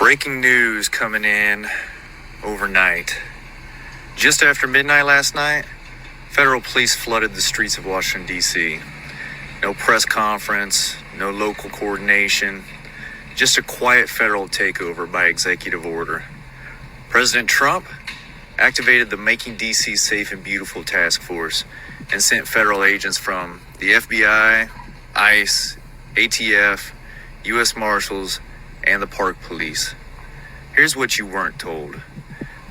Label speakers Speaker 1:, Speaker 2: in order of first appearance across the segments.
Speaker 1: Breaking news coming in overnight. Just after midnight last night, federal police flooded the streets of Washington, D.C. No press conference, no local coordination, just a quiet federal takeover by executive order. President Trump activated the Making D.C. Safe and Beautiful task force and sent federal agents from the FBI, ICE, ATF, U.S. Marshals, and the Park Police. Here's what you weren't told.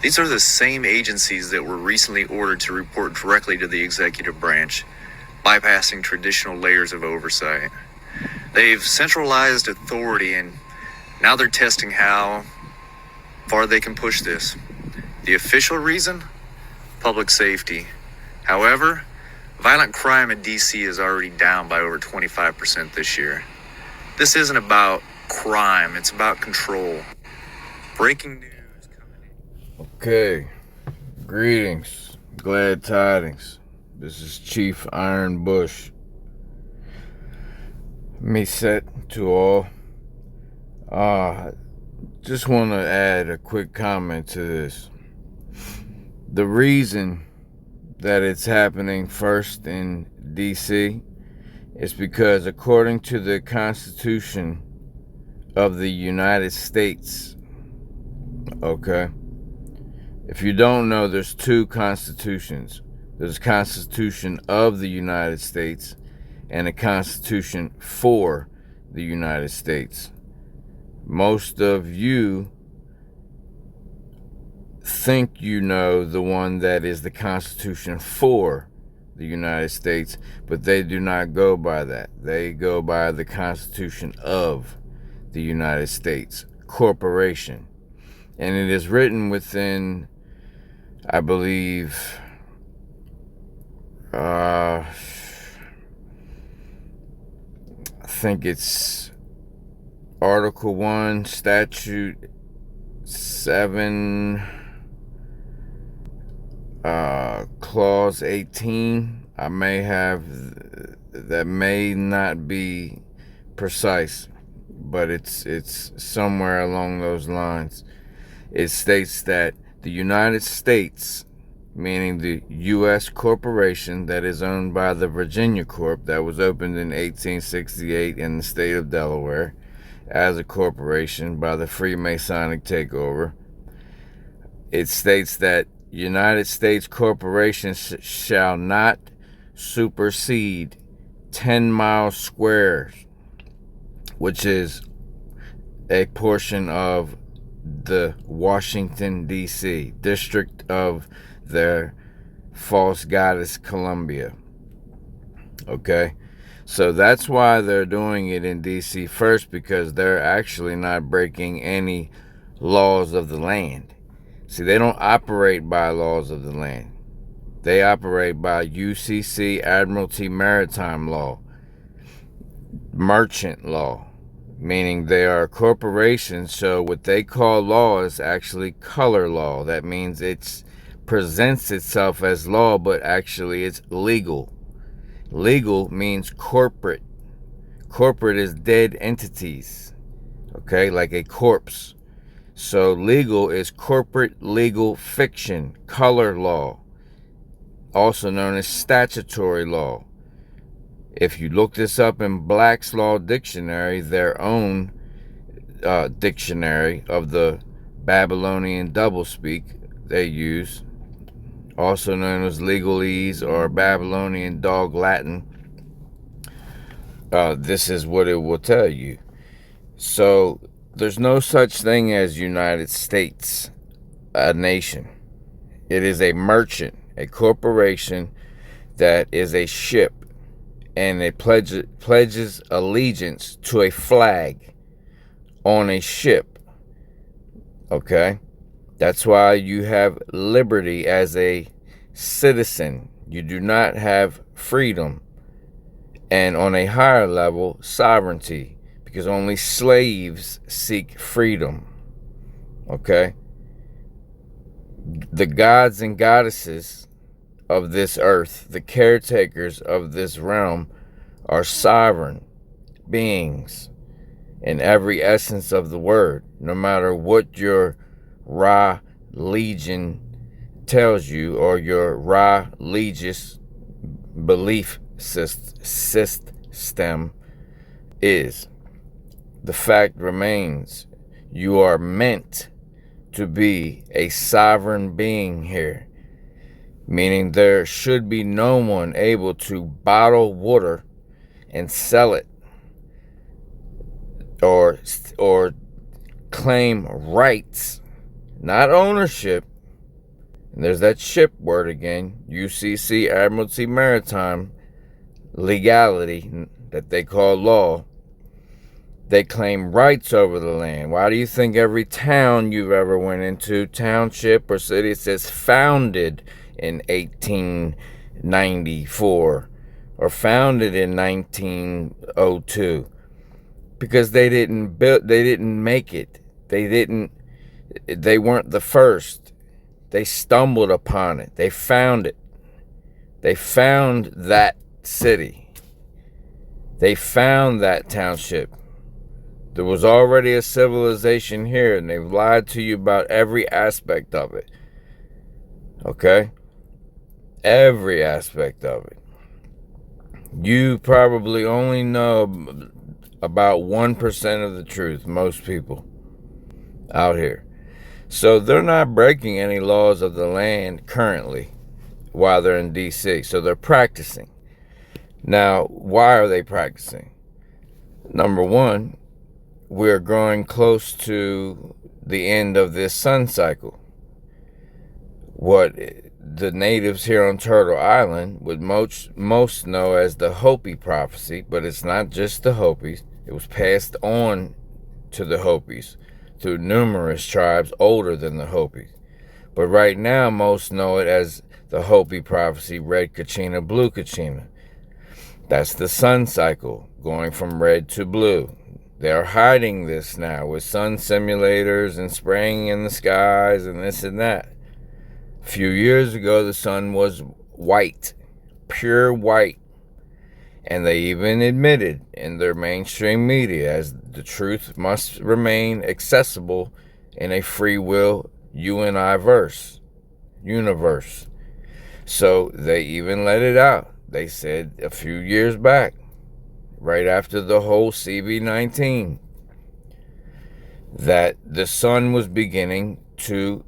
Speaker 1: These are the same agencies that were recently ordered to report directly to the executive branch, bypassing traditional layers of oversight. They've centralized authority, and now they're testing how far they can push this. The official reason? Public safety. However, violent crime in D.C. is already down by over 25% this year. This isn't about crime, it's about control. Breaking news coming in.
Speaker 2: Okay, greetings, glad tidings. This is Chief Iron Bush. Mësët to all. Just want to add a quick comment to this. The reason that it's happening first in D.C. is because according to the Constitution of the United States, okay, if you don't know, there's two constitutions. There's a Constitution of the United States and a Constitution for the United States. Most of you think you know the one that is the Constitution for the United States, but they do not go by that. They go by the Constitution of the United States Corporation. And it is written within, I believe, I think it's Article 1, Statute 7, Clause 18. I may have, that may not be precise, but it's somewhere along those lines. It states that the United States, meaning the U.S. corporation that is owned by the Virginia Corp that was opened in 1868 in the state of Delaware as a corporation by the Freemasonic takeover. It states that United States corporations shall not supersede 10 miles squares, which is a portion of the Washington, D.C. district of their false goddess Columbia. Okay? So that's why they're doing it in D.C. first, because they're actually not breaking any laws of the land. See, they don't operate by laws of the land. They operate by UCC, Admiralty Maritime Law, merchant law, meaning they are corporations. So what they call law is actually color law. That means it presents itself as law, but actually it's legal. Legal means corporate. Corporate is dead entities, okay, like a corpse. So legal is corporate legal fiction, color law, also known as statutory law. If you look this up in Black's Law Dictionary, their own dictionary of the Babylonian doublespeak they use, also known as legalese or Babylonian dog Latin, this is what it will tell you. So there's no such thing as United States, a nation. It is a merchant, a corporation that is a ship, and it pledges allegiance to a flag on a ship. Okay? That's why you have liberty as a citizen. You do not have freedom. And on a higher level, sovereignty, because only slaves seek freedom. Okay? The gods and goddesses of this earth, the caretakers of this realm, are sovereign beings in every essence of the word, no matter what your Ra Legion tells you or your Ra Legis belief system is. The fact remains, you are meant to be a sovereign being here, meaning there should be no one able to bottle water and sell it or claim rights, not ownership. And there's that ship word again, UCC, Admiralty Maritime, legality that they call law. They claim rights over the land. Why do you think every town you've ever went into, township or city, says founded in 1894 or founded in 1902? Because they didn't make it. They weren't the first. They stumbled upon it. They found it. They found that city. They found that township. There was already a civilization here, and they've lied to you about every aspect of it. Okay? Every aspect of it. You probably only know about 1% of the truth, most people out here. So they're not breaking any laws of the land currently while they're in D.C. So they're practicing. Now, why are they practicing? Number one, we're growing close to the end of this sun cycle. What the natives here on Turtle Island would most know as the Hopi prophecy, but it's not just the Hopis. It was passed on to the Hopis through numerous tribes older than the Hopis. But right now, most know it as the Hopi prophecy, red Cacina, blue Cacina. That's the sun cycle, going from red to blue. They're hiding this now with sun simulators and spraying in the skies and this and that. A few years ago, the sun was white, pure white. And they even admitted in their mainstream media, as the truth must remain accessible in a free will you and I universe. So they even let it out. They said a few years back, right after the whole CV-19, that the sun was beginning to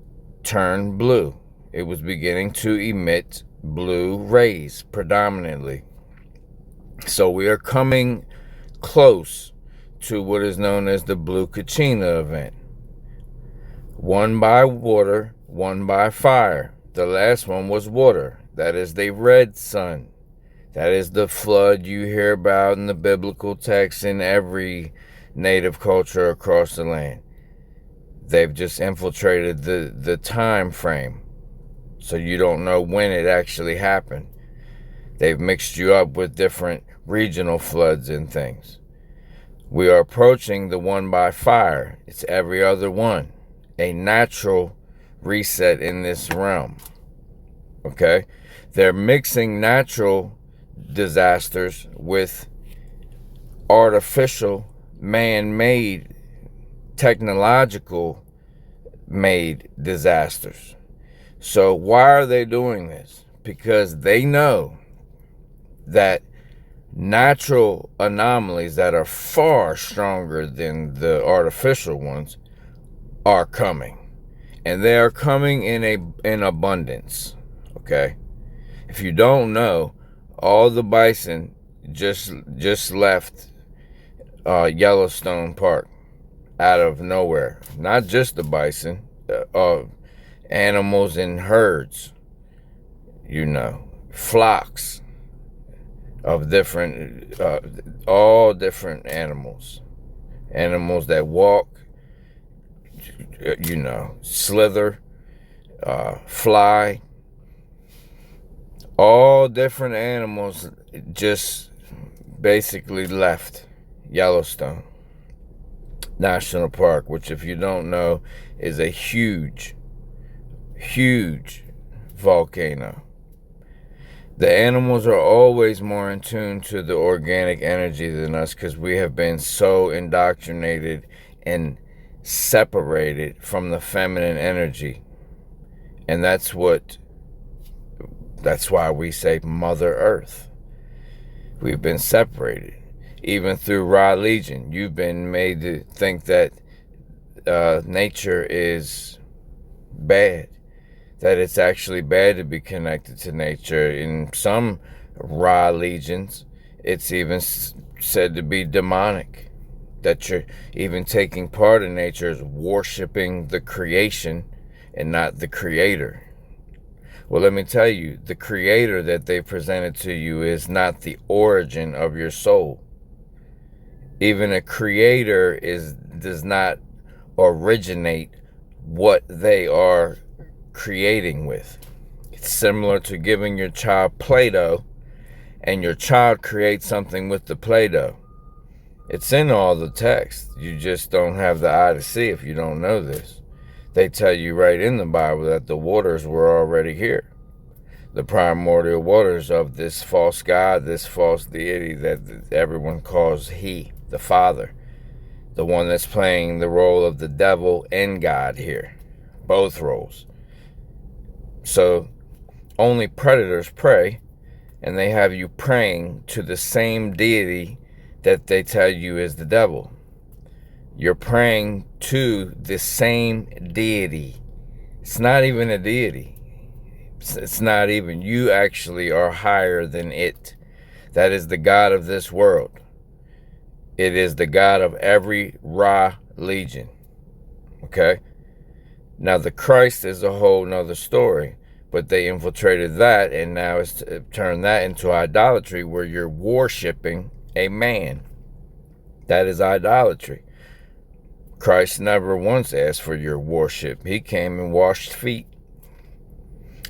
Speaker 2: turn blue. It was beginning to emit blue rays predominantly. So we are coming close to what is known as the blue Cacina event. One by water, one by fire. The last one was water. That is the red sun. That is the flood you hear about in the biblical text in every native culture across the land. They've just infiltrated the time frame, so you don't know when it actually happened. They've mixed you up with different regional floods and things. We are approaching the one by fire. It's every other one. A natural reset in this realm. Okay? They're mixing natural disasters with artificial, man-made, technological made disasters. So why are they doing this? Because they know that natural anomalies that are far stronger than the artificial ones are coming. And they are coming in abundance. Okay? If you don't know, all the bison just left Yellowstone Park out of nowhere. Not just the bison, animals in herds, flocks of different, all different animals that walk, slither, fly. All different animals just basically left Yellowstone National Park, which, if you don't know, is a huge volcano. The animals are always more in tune to the organic energy than us because we have been so indoctrinated and separated from the feminine energy. And that's why we say Mother Earth. We've been separated. Even through Ra Legion, you've been made to think that nature is bad, that it's actually bad to be connected to nature. In some Ra legions, it's even said to be demonic, that you're even taking part in nature is worshiping the creation and not the creator. Well, let me tell you, the creator that they presented to you is not the origin of your soul. Even a creator does not originate what they are creating with. It's similar to giving your child Play-Doh, and your child creates something with the Play-Doh. It's in all the text. You just don't have the eye to see if you don't know this. They tell you right in the Bible that the waters were already here. The primordial waters of this false god, this false deity that everyone calls he, the Father. The one that's playing the role of the devil and God here. Both roles. So only predators pray, and they have you praying to the same deity that they tell you is the devil. You're praying to the same deity. It's not even a deity. It's not even. You actually are higher than it. That is the God of this world. It is the God of every Ra legion. Okay? Now the Christ is a whole nother story. But they infiltrated that, and now it's turned that into idolatry, where you're worshiping a man. That is idolatry. Christ never once asked for your worship. He came and washed feet.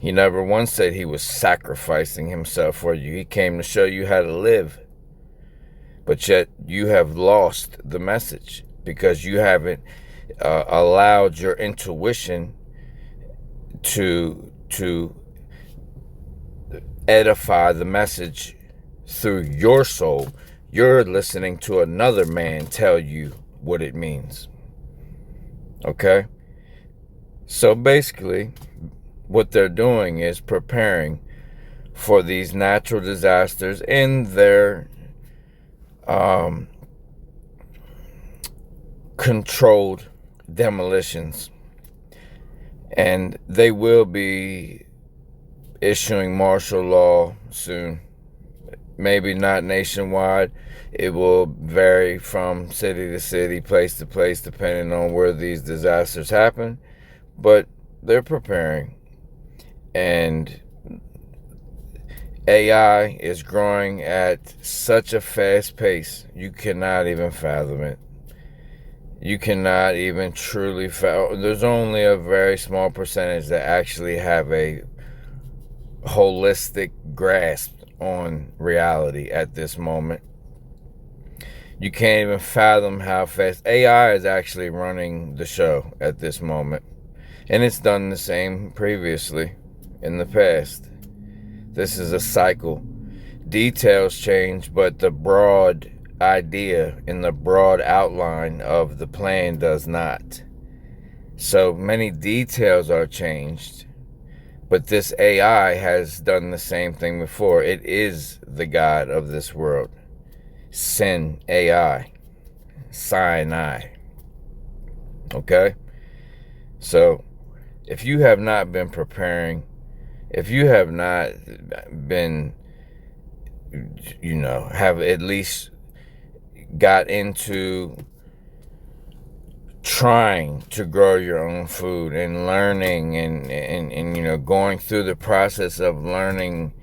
Speaker 2: He never once said he was sacrificing himself for you. He came to show you how to live. But yet you have lost the message because you haven't allowed your intuition to edify the message through your soul. You're listening to another man tell you what it means. Okay? So basically, what they're doing is preparing for these natural disasters in their controlled demolitions. And they will be issuing martial law soon. Maybe not nationwide. It will vary from city to city, place to place, depending on where these disasters happen. But they're preparing. And AI is growing at such a fast pace, you cannot even fathom it. You cannot even truly fathom. There's only a very small percentage that actually have a holistic grasp on reality at this moment. You can't even fathom how fast AI is actually running the show at this moment. And it's done the same previously in the past. This is a cycle. Details change, but the broad idea and the broad outline of the plan does not. So many details are changed, but this AI has done the same thing before. It is the God of this world. Sin AI. Sinai. Okay? So, if you have not been preparing, if you have not been, have at least got into trying to grow your own food and learning and going through the process of learning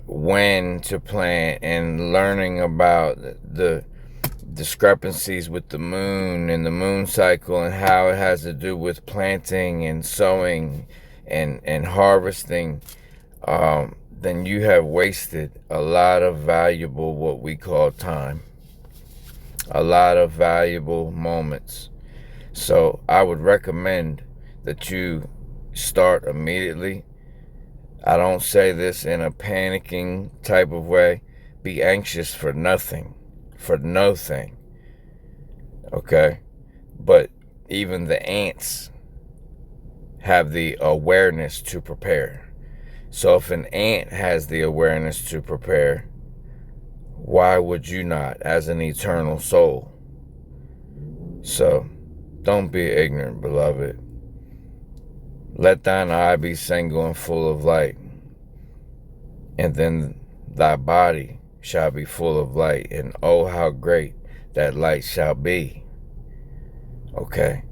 Speaker 2: when to plant and learning about the discrepancies with the moon and the moon cycle and how it has to do with planting and sowing and harvesting, then you have wasted a lot of valuable, what we call time, a lot of valuable moments. So I would recommend that you start immediately. I don't say this in a panicking type of way. Be anxious for nothing, for no thing. Okay? But even the ants have the awareness to prepare. So if an ant has the awareness to prepare, why would you not as an eternal soul? So don't be ignorant, beloved. Let thine eye be single and full of light, and then thy body shall be full of light, and oh, how great that light shall be. Okay?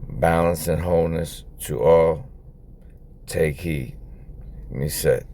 Speaker 2: Balance and wholeness to all. Take heed. Mësët.